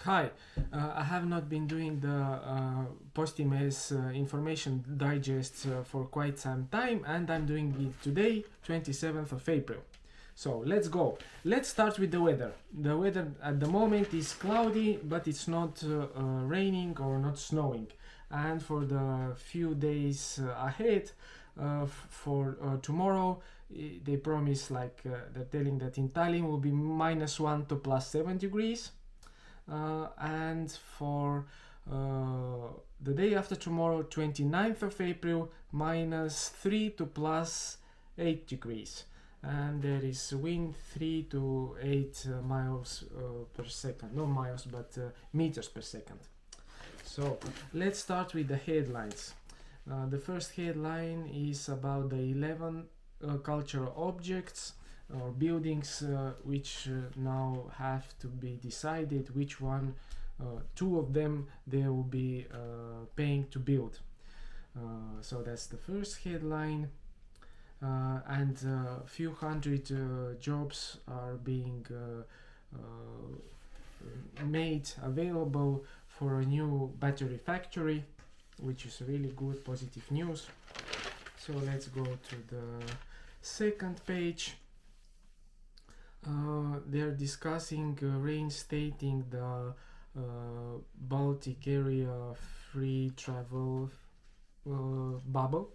Hi, I have not been doing the Postimees information digest for quite some time, and I'm doing it today, 27th of April. So let's go. Let's start with the weather. The weather at the moment is cloudy, but it's not raining or not snowing. And for the few days ahead, for tomorrow, they promise they're telling that in Tallinn will be -1 to +7 degrees. And for the day after tomorrow, 29th of April, -3 to +8 degrees. And there is wind 3 to 8 miles per second. Not miles, but meters per second. So let's start with the headlines. The first headline is about the 11 cultural objects or buildings which now have to be decided which one, two of them they will be paying to build. So that's the first headline. And a few hundred jobs are being made available for a new battery factory, which is really good, positive news. So let's go to the second page. They're discussing reinstating the Baltic area free travel bubble.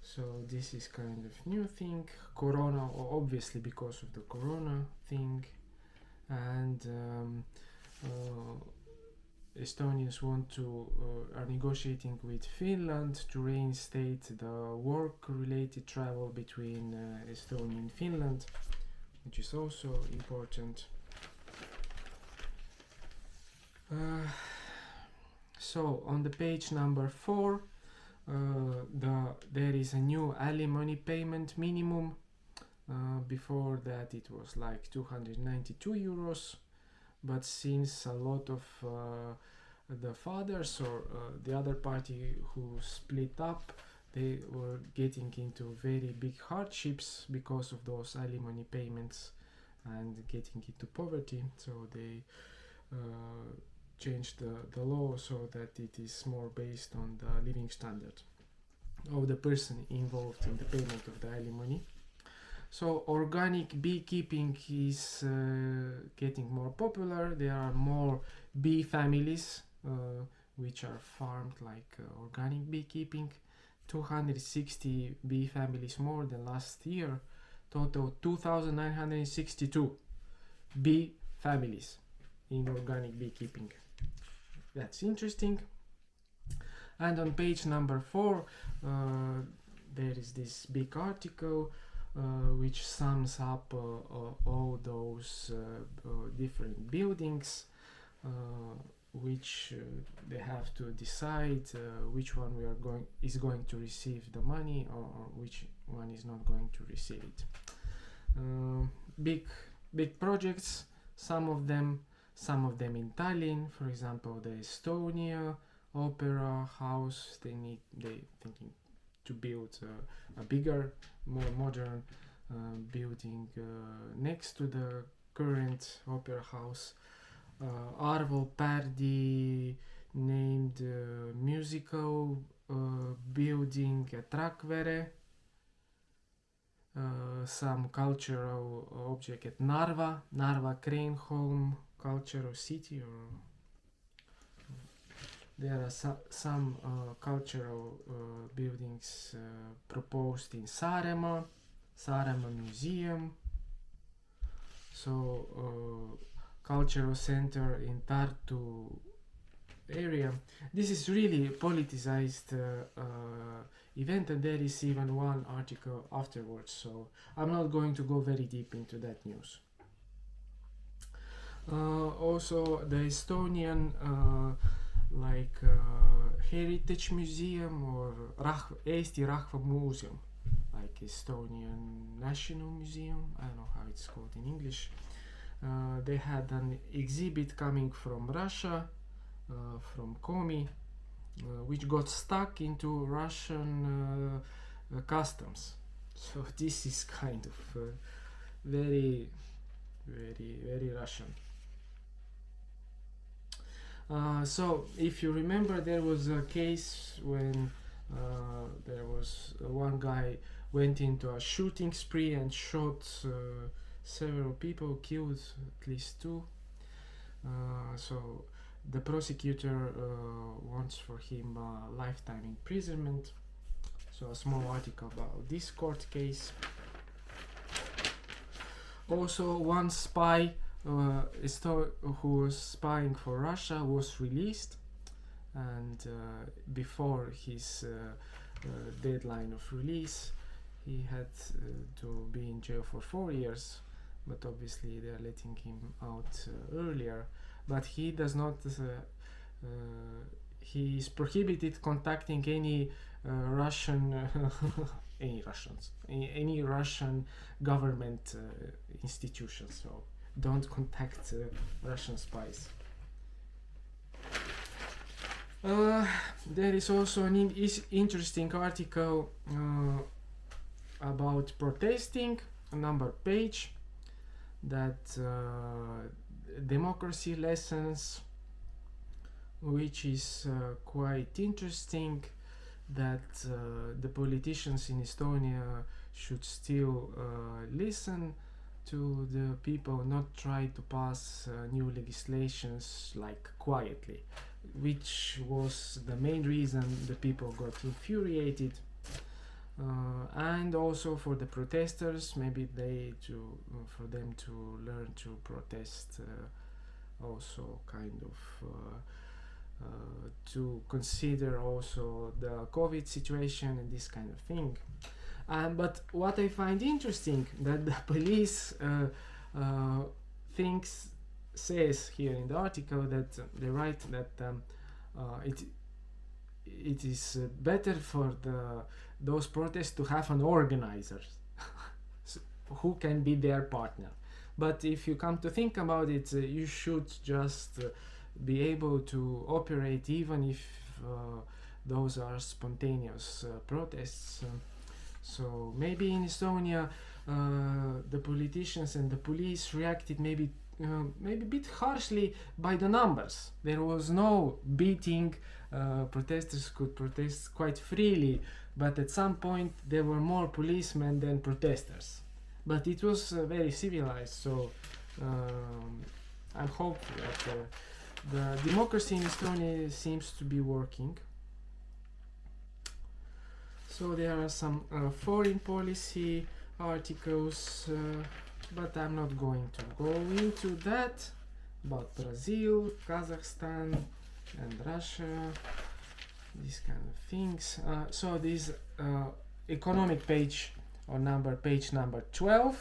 So this is kind of new thing. Corona, obviously because of the Corona thing, and Estonians are negotiating with Finland to reinstate the work-related travel between Estonia and Finland, which is also important. So on the page number 4, there is a new alimony payment minimum. Before that it was like 292 euros, but since a lot of the fathers or the other party who split up, they were getting into very big hardships because of those alimony payments and getting into poverty, so they changed the law so that it is more based on the living standard of the person involved in the payment of the alimony. So organic beekeeping is getting more popular. There are more bee families which are farmed like organic beekeeping. 260 bee families more than last year. Total 2,962 bee families in organic beekeeping. That's interesting. And on page number 4 there is this big article which sums up all those different buildings which they have to decide which one is going to receive the money or which one is not going to receive it. Big projects, some of them in Tallinn, for example the Estonia Opera House. They thinking to build a bigger, more modern building next to the current opera house. Arvo Pärdi named musical building at Rakvere. Some cultural object at Narva Crane Home Cultural City, or there are some cultural buildings proposed in Saaremaa Museum. So cultural center in Tartu area. This is really politicized event, and there is even one article afterwards, so I'm not going to go very deep into that news. Also the Estonian Heritage Museum or Eesti Rahva Museum, like Estonian National Museum, I don't know how it's called in English. They had an exhibit coming from Russia, from Komi, which got stuck into Russian customs. So this is kind of very Russian. So if you remember, there was a case when there was one guy went into a shooting spree and shot several people, killed at least two. So the prosecutor wants for him lifetime imprisonment. So a small article about this court case. Also, one spy who was spying for Russia was released, and before his deadline of release, he had to be in jail for 4 years, but obviously they are letting him out earlier. But he does not, he is prohibited contacting any Russian, any Russian government institutions, so don't contact Russian spies. There is also an interesting article about protesting, a number page, that democracy lessons, which is quite interesting, that the politicians in Estonia should still listen to the people, not try to pass new legislations like quietly, which was the main reason the people got infuriated. And also for the protesters, maybe for them to learn to protest, also kind of to consider also the COVID situation and this kind of thing. But what I find interesting, that the police says here in the article, that they write that it is better for those protests to have an organizer who can be their partner. But if you come to think about it, you should just be able to operate even if those are spontaneous protests. So maybe in Estonia the politicians and the police reacted maybe a bit harshly by the numbers. There was no beating, protesters could protest quite freely, but at some point there were more policemen than protesters. But it was very civilized, so I'm hopeful that the democracy in Estonia seems to be working. So there are some foreign policy articles, but I'm not going to go into that, about Brazil, Kazakhstan and Russia, these kind of things. So this economic page, or page number 12,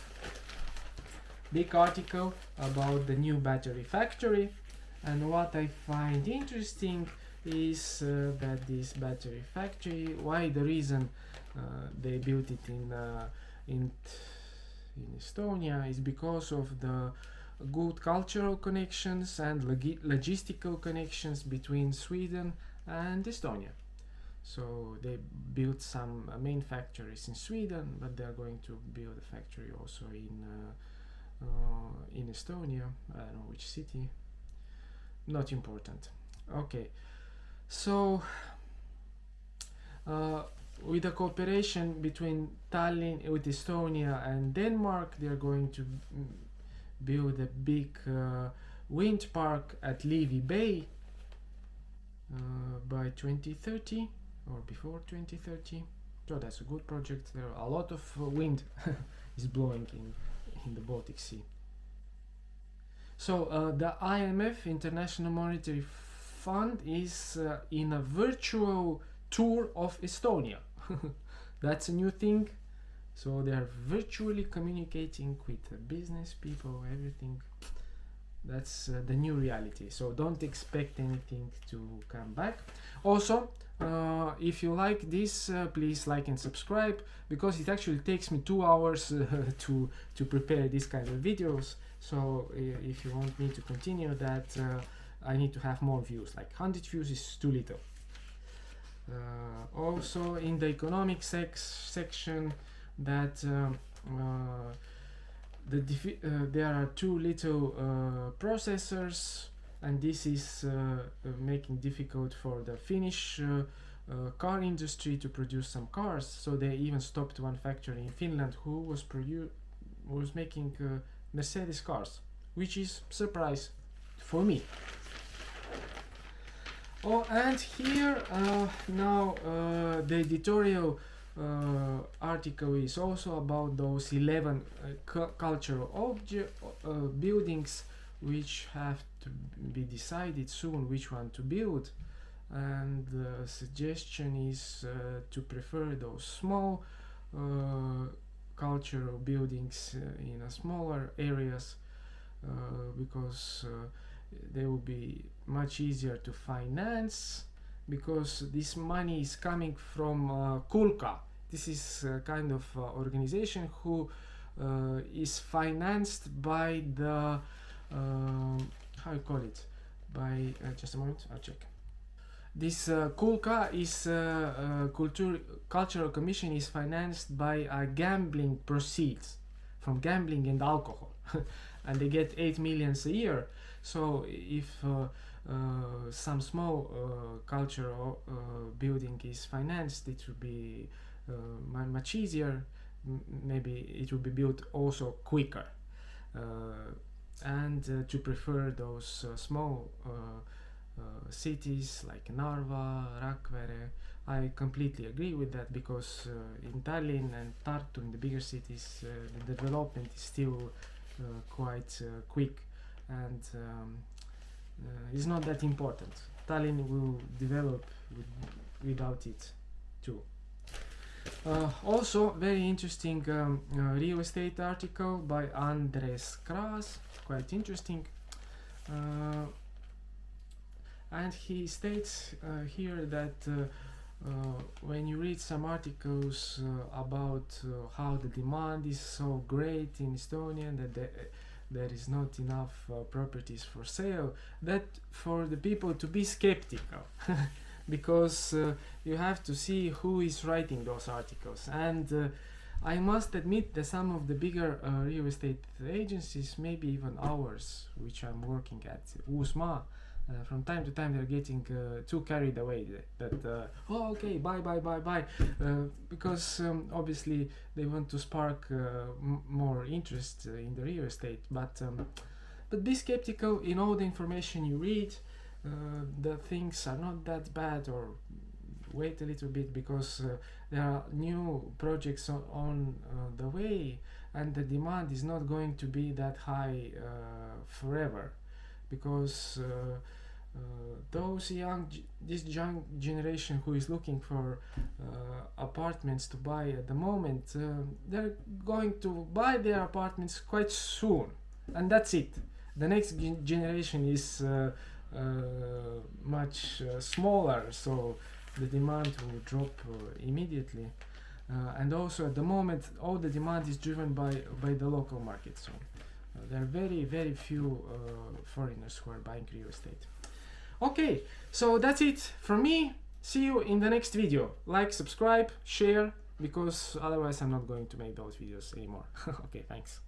big article about the new battery factory. And what I find interesting is that this battery factory, why the reason they built it in Estonia is because of the good cultural connections and logistical connections between Sweden and Estonia. So they built some main factories in Sweden, but they are going to build a factory also in Estonia. I don't know which city. Not important. Okay, so with the cooperation between Tallinn, with Estonia and Denmark, they are going to build a big wind park at Levi Bay by 2030 or before 2030. So that's a good project. There are a lot of wind is blowing in the Baltic Sea. So the IMF, International Monetary Fund, is in a virtual tour of Estonia. That's a new thing. So they are virtually communicating with business people, everything. That's the new reality. So don't expect anything to come back. Also, if you like this, please like and subscribe, because it actually takes me 2 hours to prepare this kind of videos. So if you want me to continue that, I need to have more views. Like 100 views is too little. Also in the economic section, that there are too little processors and this is making difficult for the Finnish car industry to produce some cars. So they even stopped one factory in Finland who was making Mercedes cars, which is surprise for me. Oh, and here now the editorial article is also about those 11 cultural buildings which have to be decided soon which one to build, and the suggestion is to prefer those small cultural buildings in a smaller areas because they will be much easier to finance, because this money is coming from Kulka. This is a kind of organization who is financed by the how you call it, by just a moment, I'll check. This Kulka is cultural commission is financed by gambling proceeds from gambling and alcohol and they get 8 million a year. So if some small cultural building is financed, it will be much easier. Maybe it will be built also quicker, and to prefer those small cities like Narva, Rakvere. I completely agree with that, because in Tallinn and Tartu, in the bigger cities, the development is still quite quick, and it's not that important. Tallinn will develop without it too. Also, very interesting real estate article by Andres Kras, quite interesting. And he states here that when you read some articles about how the demand is so great in Estonia and that there is not enough properties for sale, that for the people to be skeptical because you have to see who is writing those articles. And I must admit that some of the bigger real estate agencies, maybe even ours, which I'm working at, Uusmaa, from time to time they're getting too carried away that oh okay, buy, because obviously they want to spark more interest in the real estate, but be skeptical in all the information you read. The things are not that bad, or wait a little bit, because there are new projects on the way, and the demand is not going to be that high forever, because this young generation who is looking for apartments to buy at the moment, they're going to buy their apartments quite soon, and that's it. The next generation is much smaller, so the demand will drop immediately, and also at the moment all the demand is driven by the local market, so there are very few foreigners who are buying real estate. Okay, so that's it from me. See you in the next video. Like, subscribe, share, because otherwise I'm not going to make those videos anymore. Okay, thanks.